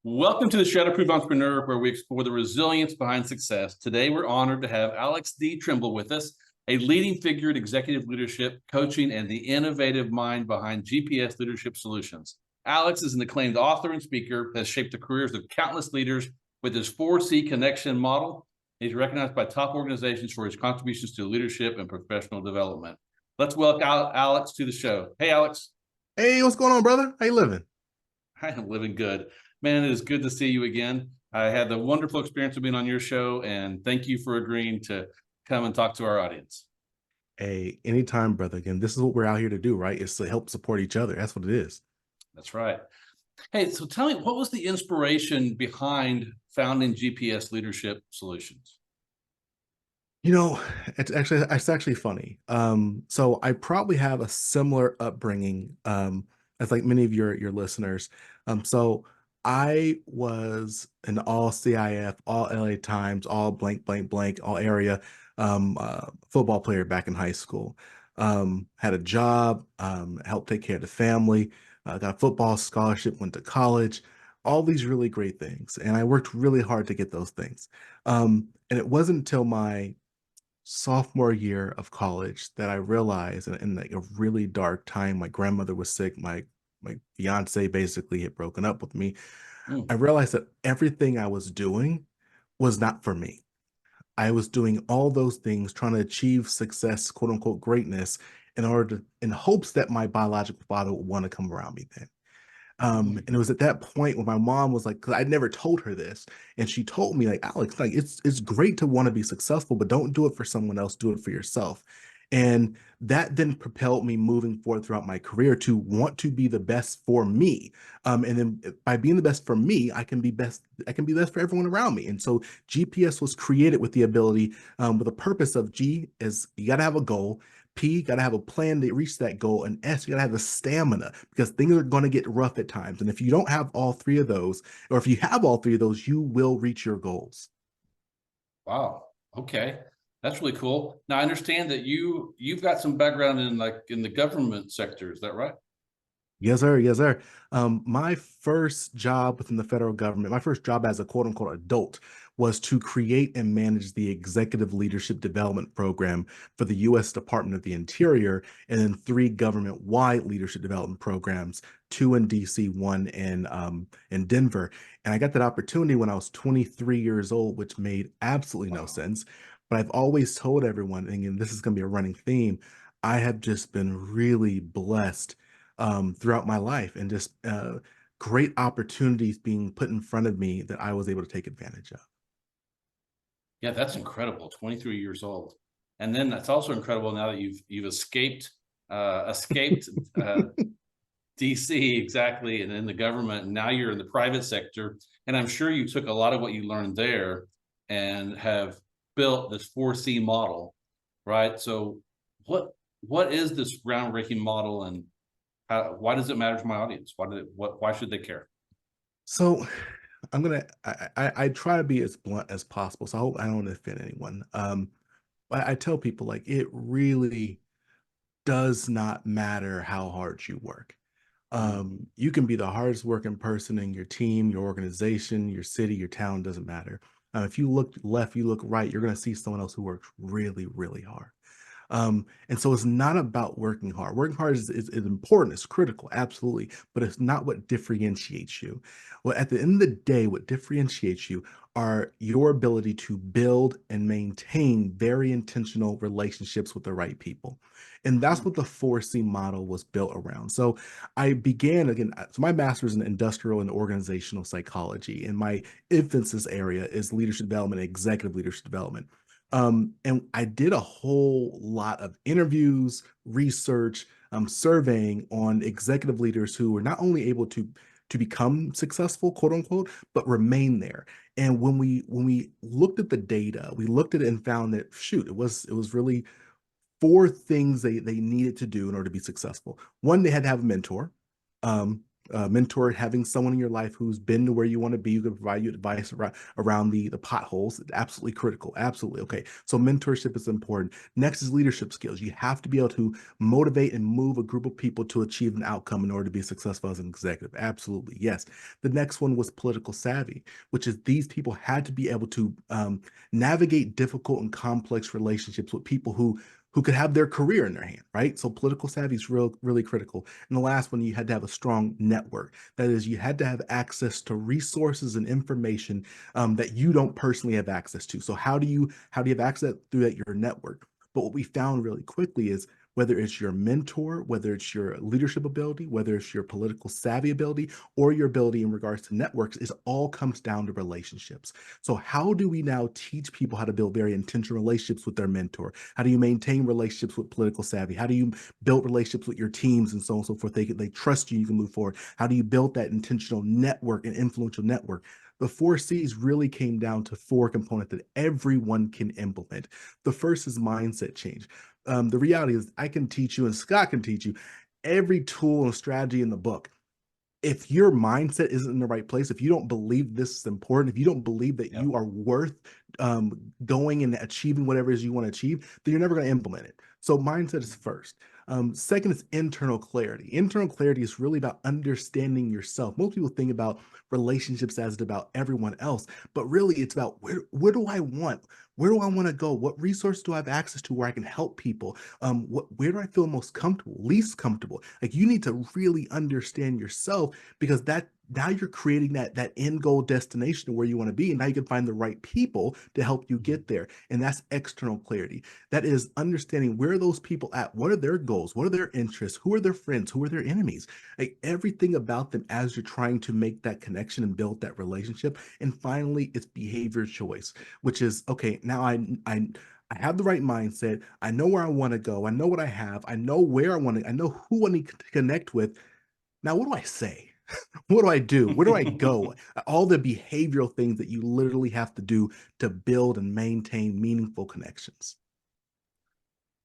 Welcome to the Shatterproof Entrepreneur, where we explore the resilience behind success. Today, we're honored to have Alex D. Tremble with us, a leading figure in executive leadership, coaching, and the innovative mind behind GPS Leadership Solutions. Alex is an acclaimed author and speaker, has shaped the careers of countless leaders with his 4C connection model. He's recognized by top organizations for his contributions to leadership and professional development. Let's welcome Alex to the show. Hey, Alex. Hey, what's going on, brother? How you living? I am living good. Man, it is good to see you again. I had the wonderful experience of being on your show, and thank you for agreeing to come and talk to our audience. Hey, anytime, brother. Again, this is what we're out here to do, right? It's to help support each other. That's what it is. That's right. Hey, so tell me, what was the inspiration behind founding GPS Leadership Solutions? You know, it's actually funny. So I probably have a similar upbringing, as like many of your listeners. So I was an all CIF, all LA Times, all blank, blank, blank, all area football player back in high school. Had a job, helped take care of the family, got a football scholarship, went to college, all these really great things. And I worked really hard to get those things. And it wasn't until my sophomore year of college that I realized in like a really dark time, my grandmother was sick, my fiance basically had broken up with me. I Mm. realized that everything I was doing was not for me. I was doing all those things trying to achieve success, quote unquote greatness, in hopes that my biological father would want to come around me then. And it was at that point when my mom was like, because I'd never told her this, and she told me, like, Alex, like it's great to want to be successful, but don't do it for someone else, do it for yourself. And that then propelled me moving forward throughout my career to want to be the best for me. And then by being the best for me, I can be best for everyone around me. And so GPS was created with the ability, with a purpose of G is you got to have a goal. P, got to have a plan to reach that goal. And S, you got to have the stamina because things are going to get rough at times. And if you don't have all three of those, or if you have all three of those, you will reach your goals. Wow. Okay. That's really cool. Now I understand that you've got some background in the government sector. Is that right? Yes, sir. Yes, sir. My first job within the federal government, my first job as a quote unquote adult was to create and manage the Executive Leadership Development Program for the U.S. Department of the Interior, and then three government-wide leadership development programs, two in DC, one in Denver. And I got that opportunity when I was 23 years old, which made absolutely no Wow. sense. But I've always told everyone, and again, this is going to be a running theme, I have just been really blessed throughout my life and just great opportunities being put in front of me that I was able to take advantage of. Yeah, that's incredible. 23 years old. And then that's also incredible now that you've escaped DC, exactly, and in the government, and now you're in the private sector. And I'm sure you took a lot of what you learned there and have built this 4C model, right? So what is this groundbreaking model, and why does it matter to my audience? Why should they care? So I try to be as blunt as possible. So I hope I don't offend anyone. I tell people like it really does not matter how hard you work. Mm. You can be the hardest working person in your team, your organization, your city, your town, doesn't matter. If you look left, you look right, you're going to see someone else who works really, really hard. And so it's not about working hard. Working hard is important, it's critical, absolutely, but it's not what differentiates you. Well, at the end of the day, what differentiates you are your ability to build and maintain very intentional relationships with the right people. And that's Mm. what the 4C model was built around. So I began again, so my master's in industrial and organizational psychology, and my emphasis area is leadership development, executive leadership development. And I did a whole lot of interviews, research, surveying on executive leaders who were not only able to become successful, quote unquote, but remain there. And when we looked at the data, we looked at it and found that shoot, it was really four things they needed to do in order to be successful. One, they had to have a mentor. mentor, having someone in your life who's been to where you want to be, who can provide you advice around the potholes. Absolutely critical. Absolutely. Okay. So mentorship is important. Next is leadership skills. You have to be able to motivate and move a group of people to achieve an outcome in order to be successful as an executive. Absolutely. Yes. The next one was political savvy, which is these people had to be able to navigate difficult and complex relationships with people who could have their career in their hand, right? So political savvy is really critical. And the last one, you had to have a strong network. That is, you had to have access to resources and information that you don't personally have access to. So how do you have access through that your network? But what we found really quickly is whether it's your mentor, whether it's your leadership ability, whether it's your political savvy ability, or your ability in regards to networks, it all comes down to relationships. So how do we now teach people how to build very intentional relationships with their mentor? How do you maintain relationships with political savvy? How do you build relationships with your teams and so on and so forth? They trust you, you can move forward. How do you build that intentional network and influential network? The 4 C's really came down to 4 components that everyone can implement. The first is mindset change. The reality is I can teach you and Scott can teach you every tool and strategy in the book. If your mindset isn't in the right place, if you don't believe this is important, if you don't believe that Yep. you are worth going and achieving whatever it is you want to achieve, then you're never going to implement it. So mindset is first. Second is internal clarity. Internal clarity is really about understanding yourself. Most people think about relationships as about everyone else, but really it's about where do I want? Where do I want to go? What resource do I have access to where I can help people? Where do I feel most comfortable, least comfortable? Like you need to really understand yourself because that now you're creating that end goal destination where you want to be, and now you can find the right people to help you get there. And that's external clarity. That is understanding where are those people at, what are their goals, what are their interests, who are their friends, who are their enemies, like everything about them as you're trying to make that connection and build that relationship. And finally, it's behavior choice, which is okay. Now I have the right mindset. I know where I want to go. I know what I have. I know where I want to. I know who I need to connect with. Now, what do I say? What do I do? Where do I go? All the behavioral things that you literally have to do to build and maintain meaningful connections.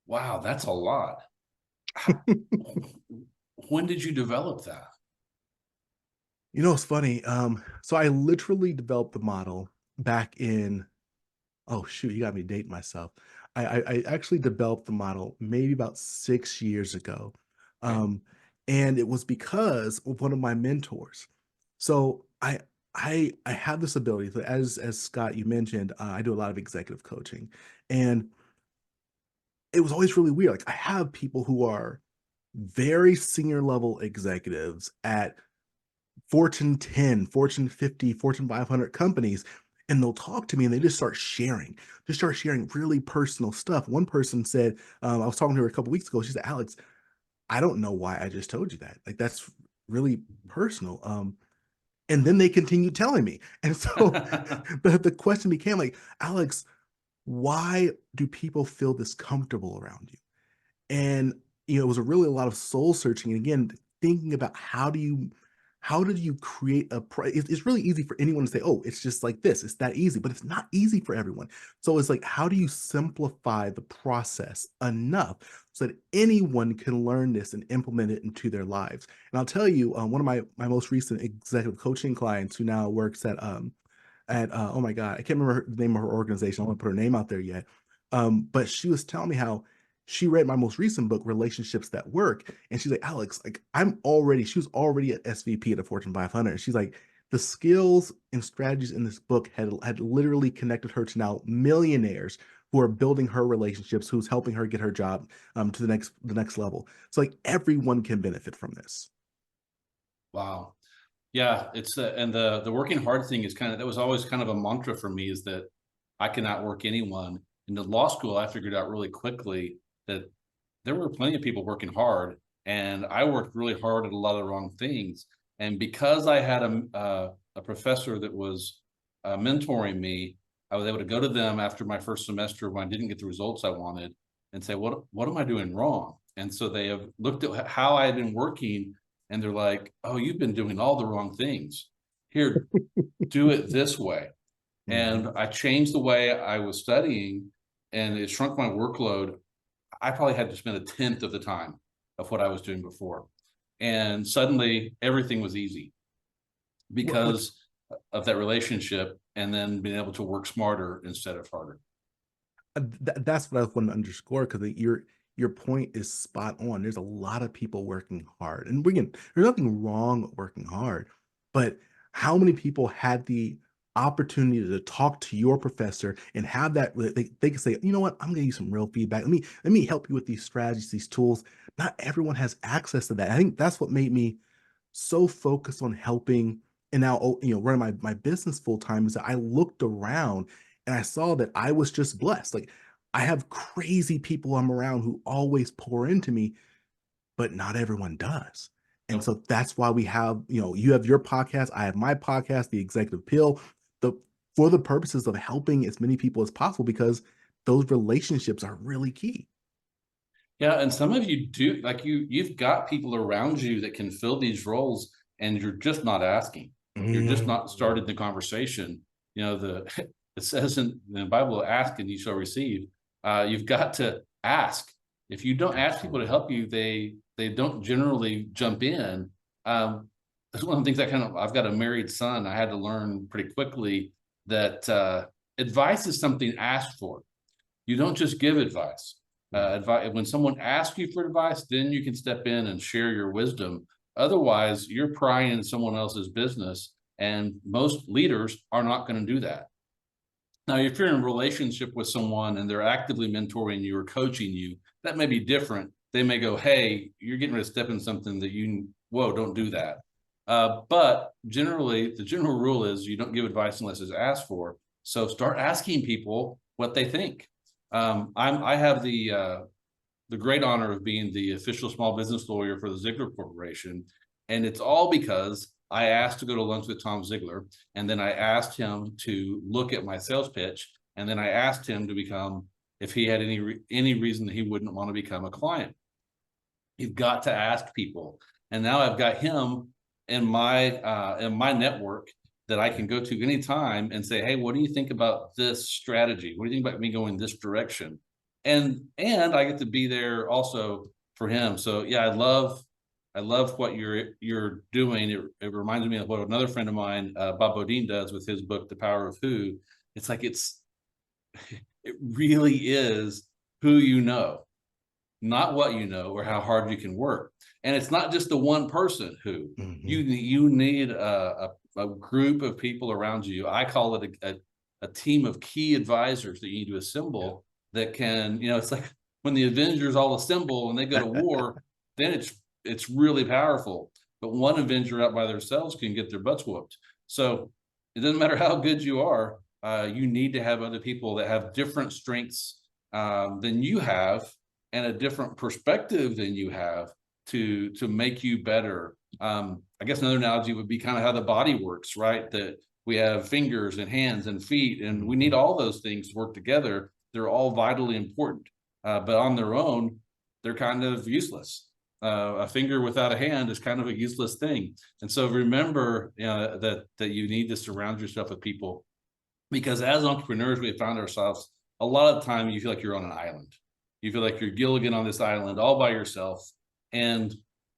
Wow, that's a lot. When did you develop that? It's funny. So I literally developed the model back in, oh shoot, you got me dating myself. I actually developed the model maybe about 6 years ago. Okay. Um, and it was because of one of my mentors. So I have this ability. So as Scott, you mentioned, I do a lot of executive coaching. And it was always really weird. Like I have people who are very senior level executives at Fortune 10, Fortune 50, Fortune 500 companies, and they'll talk to me and they just start sharing really personal stuff. One person said, I was talking to her a couple weeks ago. She said, Alex, I don't know why I just told you that. Like that's really personal. And then they continue telling me. And so the question became like, Alex, why do people feel this comfortable around you? And it was really a lot of soul searching. And again, thinking about how did you create it's really easy for anyone to say, oh, it's just like this. It's that easy, but it's not easy for everyone. So it's like, how do you simplify the process enough so that anyone can learn this and implement it into their lives? And I'll tell you, one of my most recent executive coaching clients who now works at oh my god, I can't remember the name of her organization. I don't want to put her name out there yet. But she was telling me how she read my most recent book, Relationships That Work, and she's like, Alex, like she was already at SVP at a Fortune 500. She's like, the skills and strategies in this book had literally connected her to now millionaires who are building her relationships, who's helping her get her job to the next level. So like everyone can benefit from this. Wow. Yeah, it's and the working hard thing is kind of that was always kind of a mantra for me is that I cannot work anyone. In the law school, I figured out really quickly that there were plenty of people working hard, and I worked really hard at a lot of the wrong things. And because I had a professor that was mentoring me, I was able to go to them after my first semester when I didn't get the results I wanted and say, what am I doing wrong? And so they have looked at how I had been working, and they're like, oh, you've been doing all the wrong things. Here, do it this way. Mhm. And I changed the way I was studying, and it shrunk my workload. I probably had to spend a tenth of the time of what I was doing before. And suddenly everything was easy What because of that relationship, and then being able to work smarter instead of harder. That's what I want to underscore, because your point is spot on. There's a lot of people working hard, and again, there's nothing wrong with working hard, but how many people had the opportunity to talk to your professor and have that they can say, you know what, I'm gonna give you some real feedback. Let me help you with these strategies, these tools. Not everyone has access to that. I think that's what made me so focused on helping and now, running my business full time, is that I looked around and I saw that I was just blessed. Like, I have crazy people I'm around who always pour into me, but not everyone does. And Nope. so that's why we have, you have your podcast, I have my podcast, The Executive Pill, the for the purposes of helping as many people as possible, because those relationships are really key. Yeah, and some of you do, like, you've got people around you that can fill these roles, and you're just not asking. You're just Mm. not starting the conversation. It says in the Bible, ask and you shall receive. You've got to ask. If you don't ask people to Absolutely. help you, they don't generally jump in. That's one of the things I've got a married son. I had to learn pretty quickly that advice is something asked for. You don't just give advice. Advice, when someone asks you for advice, then you can step in and share your wisdom. Otherwise, you're prying into someone else's business, and most leaders are not going to do that. Now, if you're in a relationship with someone and they're actively mentoring you or coaching you, that may be different. They may go, "Hey, you're getting ready to step in something that whoa, don't do that." But generally, the general rule is you don't give advice unless it's asked for. So start asking people what they think. I have the great honor of being the official small business lawyer for the Ziegler Corporation. And it's all because I asked to go to lunch with Tom Ziegler. And then I asked him to look at my sales pitch. And then I asked him to become, if he had any reason that he wouldn't want to become a client. You've got to ask people. And now I've got him in my network that I can go to anytime and say, "Hey, what do you think about this strategy? What do you think about me going this direction?" And I get to be there also for him. So yeah, I love what you're doing. It reminds me of what another friend of mine, Bob Bodine, does with his book, The Power of Who. It's like it really is who you know, not what you know or how hard you can work. And it's not just the one person who Mhm. you need a group of people around you. I call it a team of key advisors that you need to assemble that can, it's like when the Avengers all assemble and they go to war, then it's really powerful. But one Avenger out by themselves can get their butts whooped. So it doesn't matter how good you are, you need to have other people that have different strengths than you have, and a different perspective than you have to make you better. I guess another analogy would be kind of how the body works, right? That we have fingers and hands and feet, and we need Mhm. all those things to work together. They're all vitally important, but on their own, they're kind of useless. A finger without a hand is kind of a useless thing. And so remember, that you need to surround yourself with people, because as entrepreneurs, we have found ourselves a lot of the time you feel like you're on an island. You feel like you're Gilligan on this island all by yourself, and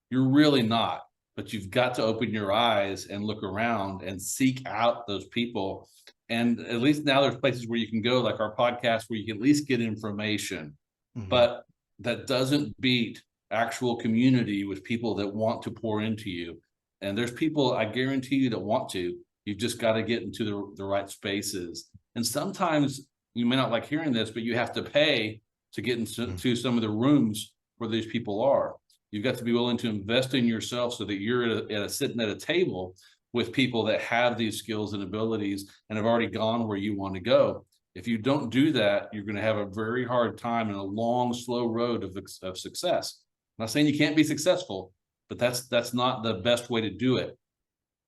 you're really not. But you've got to open your eyes and look around and seek out those people. And at least now there's places where you can go, like our podcast, where you can at least get information. Mhm. But that doesn't beat actual community with people that want to pour into you. And there's people, I guarantee you, that want to. You've just got to get into the right spaces. And sometimes you may not like hearing this, but you have to pay to get into Mhm. some of the rooms where these people are. You've got to be willing to invest in yourself so that you're sitting at a table with people that have these skills and abilities and have already gone where you want to go. If you don't do that, you're going to have a very hard time and a long, slow road of success. I'm not saying you can't be successful, but that's not the best way to do it.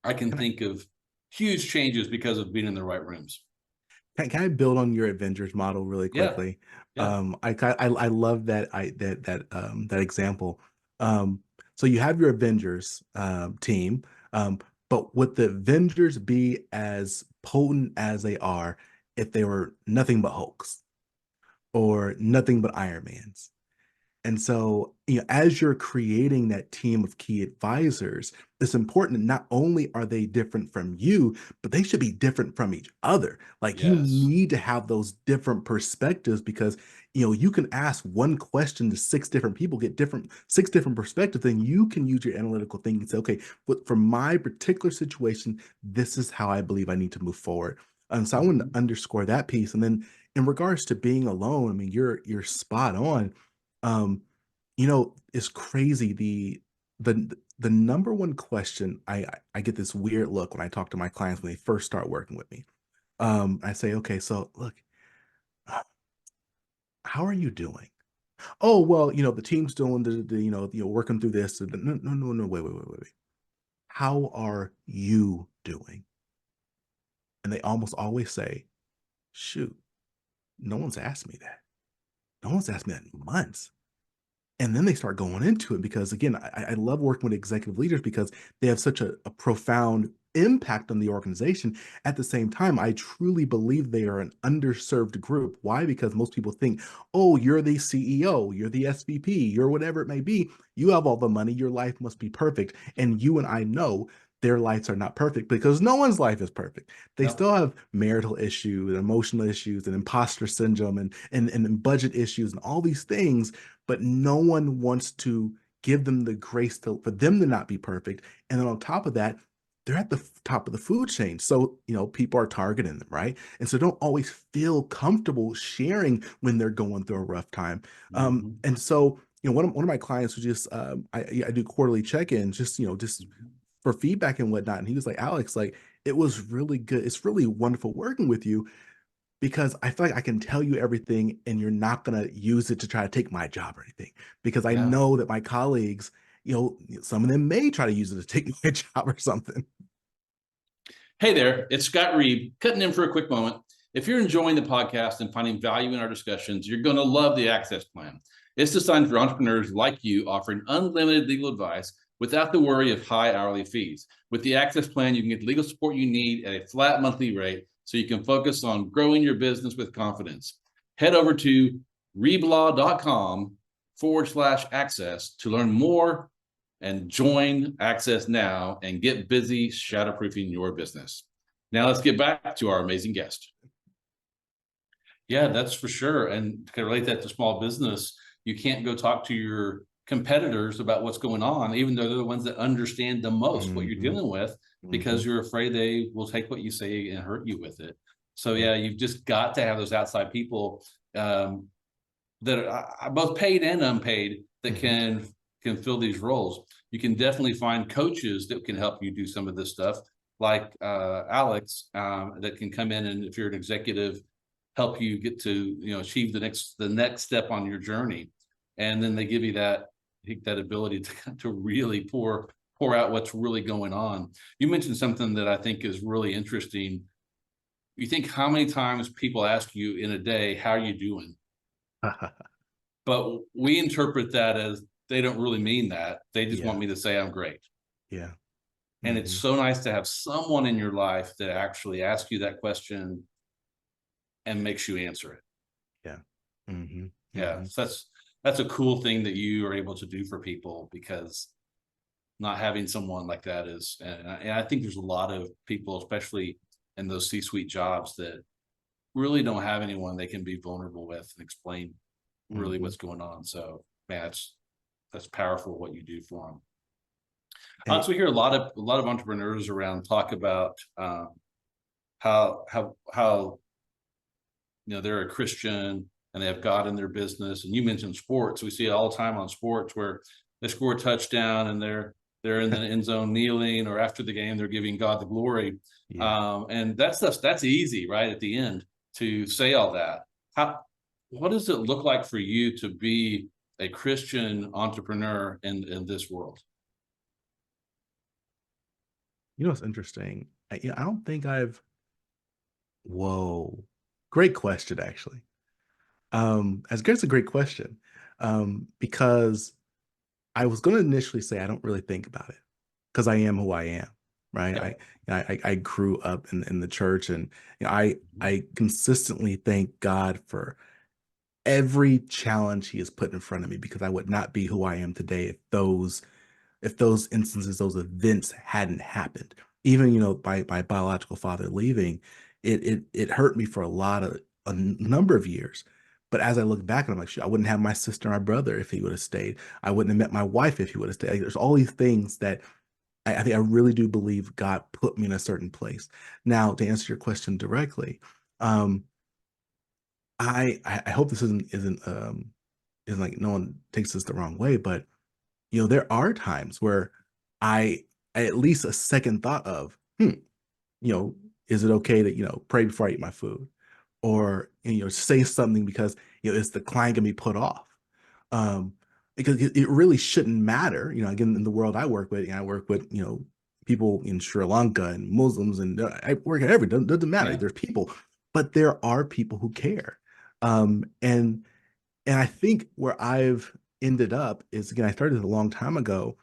I can Can I think of huge changes because of being in the right rooms. can I build on your Avengers model really Yeah, quickly? yeah. I love that example. Um, so you have your Avengers team, but would the Avengers be as potent as they are if they were nothing but Hulks or nothing but Iron Mans? And so, as you're creating that team of key advisors, it's important that not only are they different from you, but they should be different from each other. Like you Yes. need to have those different perspectives because you can ask one question to six different people, get six different perspectives, then you can use your analytical thinking and say, okay, but for my particular situation, this is how I believe I need to move forward. And so I want Mhm. to underscore that piece. And then in regards to being alone, I mean, you're spot on. um it's crazy. The number one question I get this weird look when I talk to my clients when they first start working with me. I say, okay, so look, uh, how are you doing? Oh, well, the team's doing working through this. No, no, no, no, wait. How are you doing? And they almost always say, shoot, no one's asked me that. No one's asked me that in months. And then they start going into it because, again, I love working with executive leaders because they have such a profound impact on the organization. At the same time, I truly believe they are an underserved group. Why? Because most people think, oh, you're the CEO, you're the SVP, you're whatever it may be. You have all the money, your life must be perfect. And you and I know their lives are not perfect because no one's life is perfect. They No. still have marital issues, and emotional issues, and imposter syndrome, and budget issues, and all these things, but no one wants to give them the grace for them to not be perfect. And then on top of that, they're at the top of the food chain. So, people are targeting them, right? And so don't always feel comfortable sharing when they're going through a rough time. Mhm. And so, one of my clients who just, I do quarterly check-ins, just Mhm. for feedback and whatnot. And he was like, Alex, like, it was really good. It's really wonderful working with you because I feel like I can tell you everything and you're not going to use it to try to take my job or anything. Because I Yeah. know that my colleagues, some of them may try to use it to take my job or something. Hey there, it's Scott Reed, cutting in for a quick moment. If you're enjoying the podcast and finding value in our discussions, you're going to love the Access Plan. It's designed for entrepreneurs like you, offering unlimited legal advice without the worry of high hourly fees. With the Access Plan, you can get the legal support you need at a flat monthly rate so you can focus on growing your business with confidence. Head over to reblaw.com/access to learn more and join Access now and get busy shadowproofing your business. Now let's get back to our amazing guest. Yeah, that's for sure. And to relate that to small business, you can't go talk to your competitors about what's going on, even though they're the ones that understand the most what you're Hmm. dealing with, because Hmm. you're afraid they will take what you say and hurt you with it. So Yeah. yeah, you've just got to have those outside people um, that are both paid and unpaid that Hmm. can fill these roles. You can definitely find coaches that can help you do some of this stuff, like Alex, that can come in and if you're an executive, help you get to achieve the next step on your journey, and then they give you that ability to really pour out what's really going on. You mentioned something that I think is really interesting. You think how many times people ask you in a day, "How are you doing?" But we interpret that as they don't really mean that. They just Yeah. want me to say I'm great. Yeah. And it's Hmm. so nice to have someone in your life that actually asks you that question and makes you answer it. Yeah. Hmm. Yeah. Hmm. So that's a cool thing that you are able to do for people because not having someone like that is, and I think there's a lot of people, especially in those C-suite jobs, that really don't have anyone they can be vulnerable with and explain really Hmm. what's going on. So, man, that's powerful what you do for them. And So we hear a lot of entrepreneurs around talk about how they're a Christian and they have God in their business. And you mentioned sports. We see it all the time on sports where they score a touchdown and they're in the end zone kneeling, or after the game they're giving God the glory. yeah. And that's easy, right? At the end to say all that. How what does it look like for you to be a Christian entrepreneur in this world? It's interesting. I don't think I've, whoa, great question, actually. As good as a great question. Because I was going to initially say I don't really think about it because I am who I am, right? Yeah. I grew up in the church, and Mhm. I consistently thank God for every challenge he has put in front of me, because I would not be who I am today if those instances, those events hadn't happened. Even, my biological father leaving, it hurt me for a number of years. But as I look back, I'm like, "Shit, I wouldn't have my sister and my brother if he would have stayed. I wouldn't have met my wife if he would have stayed." Like, there's all these things that I think I really do believe God put me in a certain place. Now, to answer your question directly, um, I hope this isn't like no one takes this the wrong way, but there are times where I at least a second thought of, you know, is it okay to, pray before I eat my food? Or, say something because, is the client gonna be put off? Um, because it really shouldn't matter. Again, in the world I work with, I work with, people in Sri Lanka and Muslims, and I work at doesn't matter. Yeah. There's people, but there are people who care. Um, and and I think where I've ended up is, again, I started a long time ago.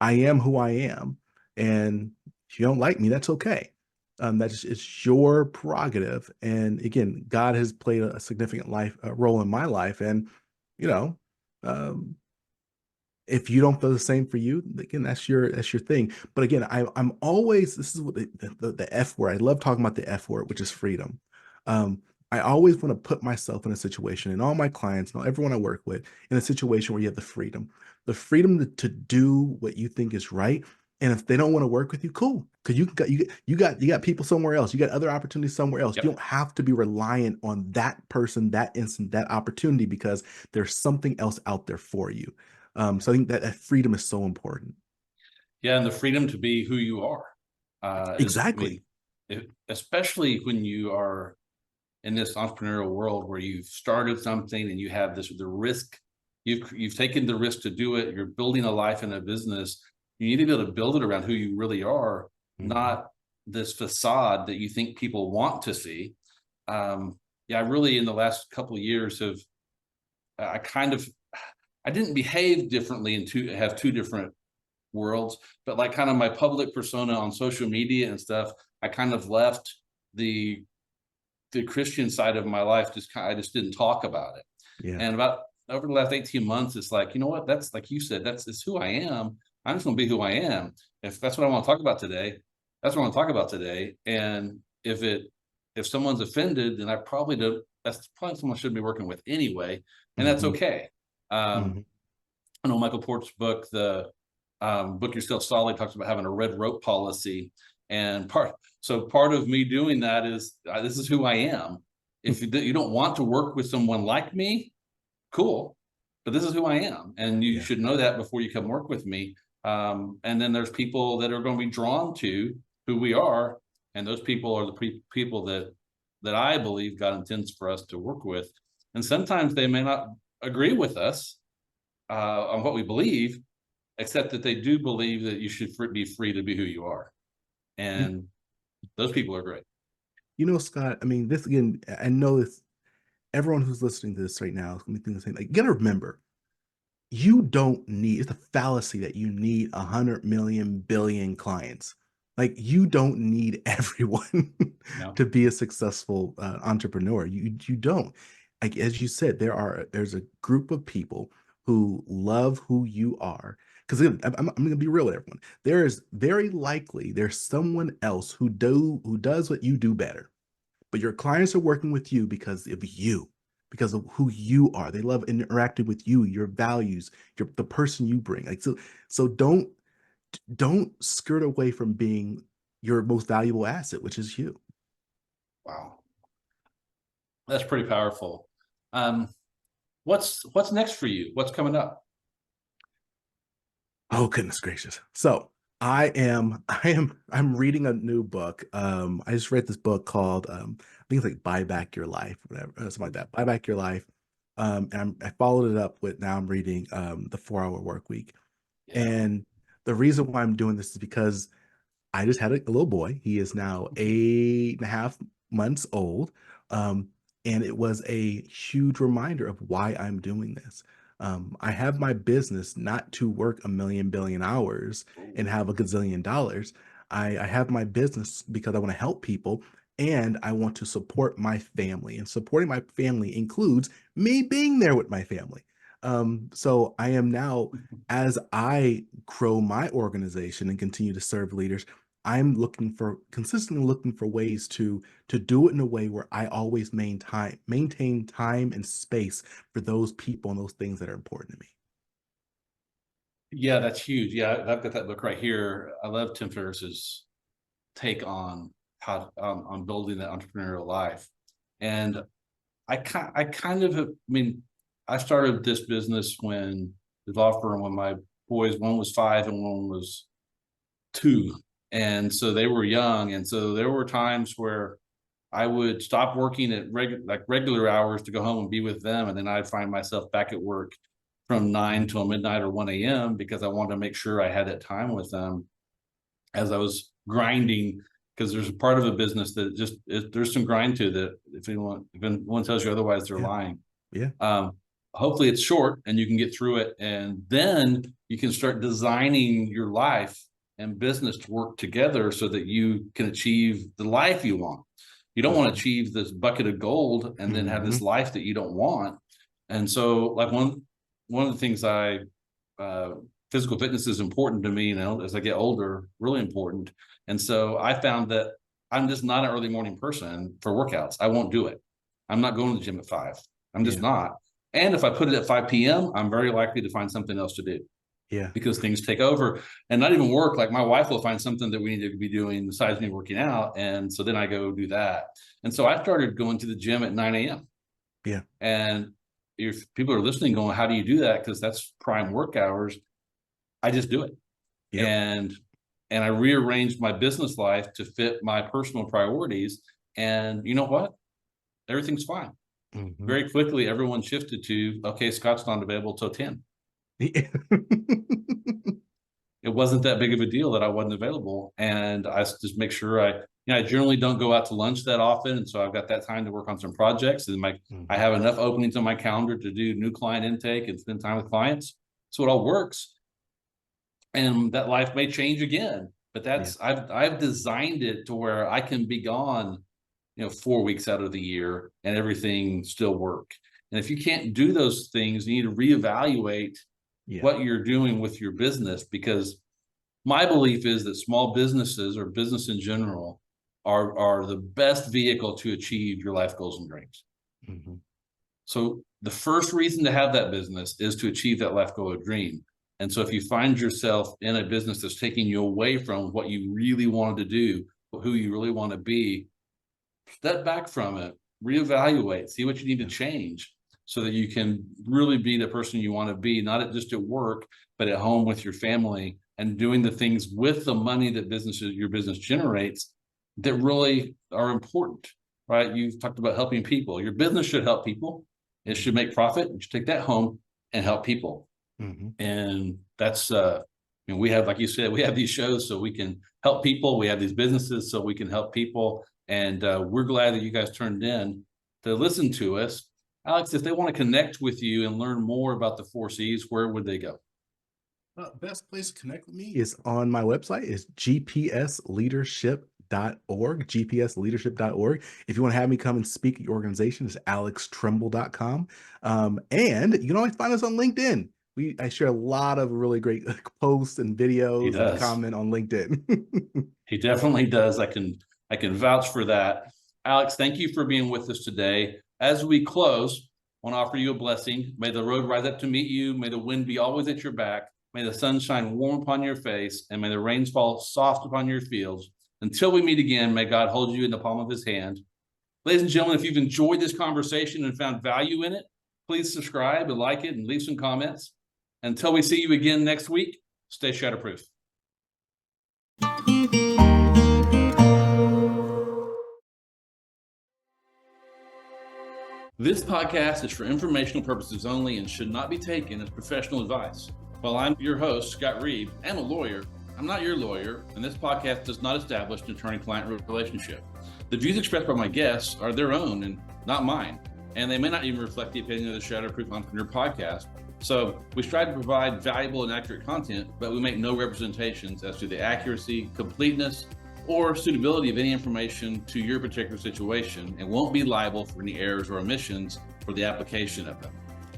I am who I am, and if you don't like me, that's okay. That's it's your prerogative. And again, God has played a significant role in my life, and you know, um, if you don't feel the same for you, again, that's your thing. But again, I'm always, this is what the F word. I love talking about the F word, which is freedom. Um, I always want to put myself in a situation, and all my clients, and everyone I work with, in a situation where you have the freedom to do what you think is right. And if they don't want to work with you, cool, because you got people somewhere else. You got other opportunities somewhere else. You Yep. don't have to be reliant on that person, that instant, that opportunity, because there's something else out there for you. So I think that freedom is so important. Yeah, and the freedom to be who you are is, I mean, Exactly. especially when you are in this entrepreneurial world where you've started something and you have the risk, you've taken the risk to do it. You're building a life and a business. You need to be able to build it around who you really are, Mhm. not this facade that you think people want to see. Yeah, I really in the last couple of years I kind of I didn't behave differently and have two different worlds, but like kind of my public persona on social media and stuff, I kind of left the the Christian side of my life. I just didn't talk about it. Yeah. And about over the last 18 months, it's like, you know what? That's like you said, it's who I am. I'm just gonna be who I am. If that's what I want to talk about today, that's what I want to talk about today. And if someone's offended, then I probably do that's probably someone I should be working with anyway. And that's Mhm. okay. Um, Mhm. I know Michael Port's book, the book You're Still Solid, talks about having a red rope policy. And part of me doing that is this is who I am. If you don't want to work with someone like me, cool. But this is who I am. And you Yeah. should know that before you come work with me. And then there's people that are going to be drawn to who we are. And those people are the people that I believe God intends for us to work with. And sometimes they may not agree with us on what we believe, except that they do believe that you should be free to be who you are. Yeah. And those people are great. Scott, I mean, this again, I know this, everyone who's listening to this right now is gonna be thinking the same. Like, you gotta remember, you don't need, it's a fallacy that you need 100 million billion clients. Like, you don't need everyone No. to be a successful entrepreneur. You don't. Like, as you said, there's a group of people who love who you are. Because I'm going to be real with everyone. There is very likely there's someone else who does what you do better, but your clients are working with you because of you, because of who you are. They love interacting with you, your values, the person you bring. Like, so don't skirt away from being your most valuable asset, which is you. Wow. That's pretty powerful. Um, what's next for you? What's coming up? Oh, goodness gracious. So I'm reading a new book. I just read this book called I think it's like Buy Back Your Life, whatever, something like that. Buy Back Your Life. I followed it up with, now I'm reading the 4 Hour Work Week. Yeah. And the reason why I'm doing this is because I just had a little boy. He is now 8.5 months old. Um, and it was a huge reminder of why I'm doing this. I have my business not to work 1 million billion hours and Ooh. have a gazillion dollars. I have my business because I want to help people. and I want to support my family. And supporting my family includes me being there with my family. So I am now, as I grow my organization and continue to serve leaders, I'm consistently looking for ways to do it in a way where I always maintain time and space for those people and those things that are important to me. Yeah, that's huge. Yeah, I've got that book right here. I love Tim Ferriss's take on how on building that entrepreneurial life. And I kind of have, I mean, I started this business when the law firm, when my boys, one was 5 and one was 2. And so they were young. And so there were times where I would stop working at regular hours to go home and be with them. And then I'd find myself back at work from 9 till midnight or 1 a.m. because I wanted to make sure I had that time with them as I was grinding, because there's a part of a business that there's some grind to that. If anyone tells you otherwise, they're lying. Yeah. Hopefully it's short and you can get through it, and then you can start designing your life and business to work together so that you can achieve the life you want. You don't want to achieve this bucket of gold and then have this life that you don't want. And so, like one of the things physical fitness is important to me, as I get older, really important. And so I found that I'm just not an early morning person for workouts. I won't do it. I'm not going to the gym at 5. I'm just not. And if I put it at 5 p.m., I'm very likely to find something else to do. Yeah. Because things take over and not even work. Like my wife will find something that we need to be doing besides me working out. And so then I go do that. And so I started going to the gym at 9 a.m. Yeah. And if people are listening going, how do you do that? Because that's prime work hours. I just do it. Yep. And I rearranged my business life to fit my personal priorities. And you know what? Everything's fine. Mm-hmm. Very quickly, everyone shifted to, okay, Scott's not available till 10. It wasn't that big of a deal that I wasn't available. And I just make sure I generally don't go out to lunch that often. And so I've got that time to work on some projects, and I have enough openings on my calendar to do new client intake and spend time with clients. So it all works. And that life may change again, but I've designed it to where I can be gone, 4 weeks out of the year and everything still work. And if you can't do those things, you need to reevaluate what you're doing with your business, because my belief is that small businesses, or business in general, are the best vehicle to achieve your life goals and dreams. Mm-hmm. So the first reason to have that business is to achieve that life goal or dream. And so if you find yourself in a business that's taking you away from what you really wanted to do, who you really want to be, step back from it, reevaluate, see what you need to change so that you can really be the person you want to be, not just at work, but at home with your family, and doing the things with the money that your business generates that really are important, right? You've talked about helping people. Your business should help people. It should make profit. You should take that home and help people. Mm-hmm. And that's, we have, like you said, we have these shows so we can help people. We have these businesses so we can help people. And we're glad that you guys turned in to listen to us. Alex, if they want to connect with you and learn more about the 4 C's, where would they go? Best place to connect with me is on my website, is gpsleadership.org. If you want to have me come and speak at your organization, it's alextremble.com. And you can always find us on LinkedIn. I share a lot of really great posts and videos and comment on LinkedIn. He definitely does. I can vouch for that. Alex, thank you for being with us today. As we close, I want to offer you a blessing. May the road rise up to meet you. May the wind be always at your back. May the sun shine warm upon your face, and may the rains fall soft upon your fields. Until we meet again, may God hold you in the palm of his hand. Ladies and gentlemen, if you've enjoyed this conversation and found value in it, please subscribe and like it and leave some comments. Until we see you again next week, stay shatterproof. This podcast is for informational purposes only and should not be taken as professional advice. While I'm your host, Scott Reed, and a lawyer, I'm not your lawyer, and this podcast does not establish an attorney-client relationship. The views expressed by my guests are their own and not mine, and they may not even reflect the opinion of the Shatterproof Entrepreneur podcast. So we strive to provide valuable and accurate content, but we make no representations as to the accuracy, completeness, or suitability of any information to your particular situation and won't be liable for any errors or omissions for the application of them.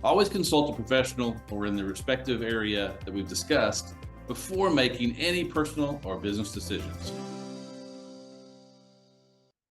Always consult a professional or in the respective area that we've discussed before making any personal or business decisions.